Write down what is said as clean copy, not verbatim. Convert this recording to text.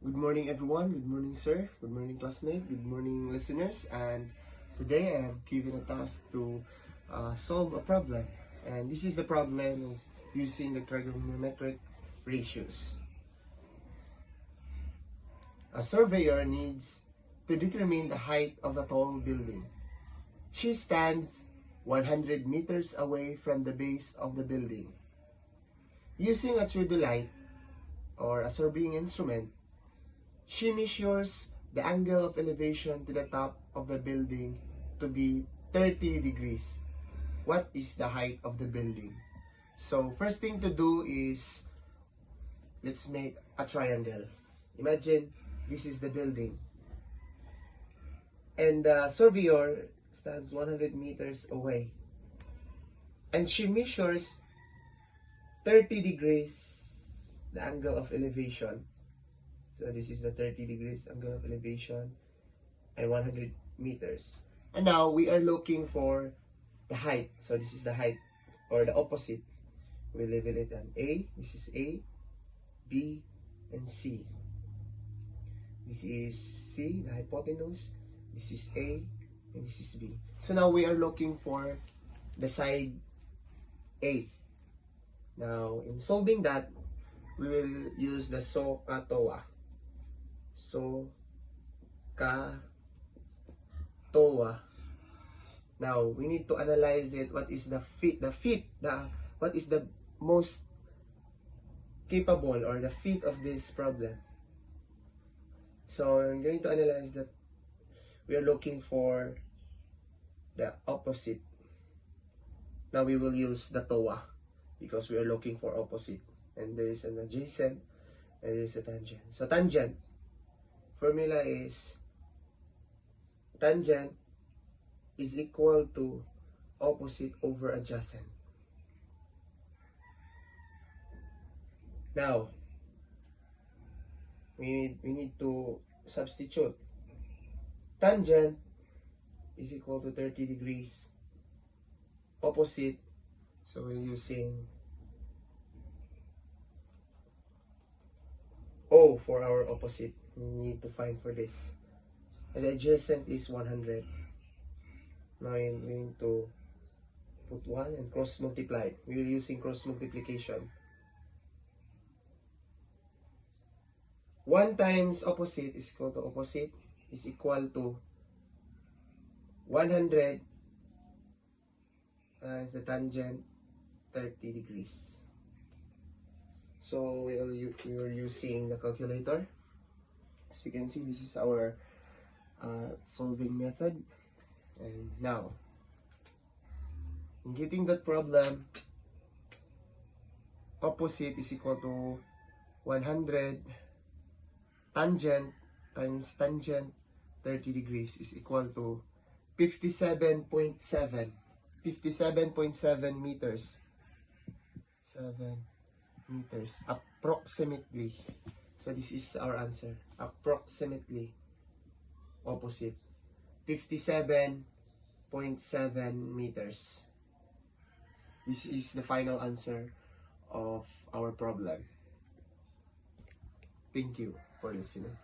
Good morning, everyone. Good morning, sir. Good morning, classmate. Good morning, listeners. And today I have given a task to solve a problem. And this is the problem is using the trigonometric ratios. A surveyor needs to determine the height of a tall building. She stands 100 meters away from the base of the building. Using a theodolite or a surveying instrument, she measures the angle of elevation to the top of the building to be 30 degrees. What is the height of the building? So first thing to do is, let's make a triangle. Imagine this is the building. And the surveyor stands 100 meters away. And she measures 30 degrees the angle of elevation. So this is the 30 degrees angle of elevation and 100 meters. And now we are looking for the height. So this is the height or the opposite. We label it an A. This is A, B, and C. This is C, the hypotenuse. This is A, and this is B. So now we are looking for the side A. Now in solving that, we will use the SOHCAHTOA. SOHCAHTOA. Now we need to analyze it. What is what is the most capable or the fit of this problem? So I'm going to analyze that. We are looking for the opposite. Now we will use the TOA because we are looking for opposite, and there is an adjacent and there is a tangent. So tangent formula is tangent is equal to opposite over adjacent. Now we need to substitute. Tangent is equal to 30 degrees. Opposite, so we're using O for our opposite. We need to find for this. And the adjacent is 100. Now I'm going to put 1 and cross multiply. We will using cross multiplication. 1 times opposite is equal to opposite is equal to 100 times the tangent 30 degrees. So we are using the calculator. As you can see, this is our solving method. And now, in getting that problem, opposite is equal to 100 tangent times tangent 30 degrees is equal to 57.7 meters. 7 meters approximately. So this is our answer. Approximately opposite 57.7 meters. This is the final answer of our problem. Thank you for listening.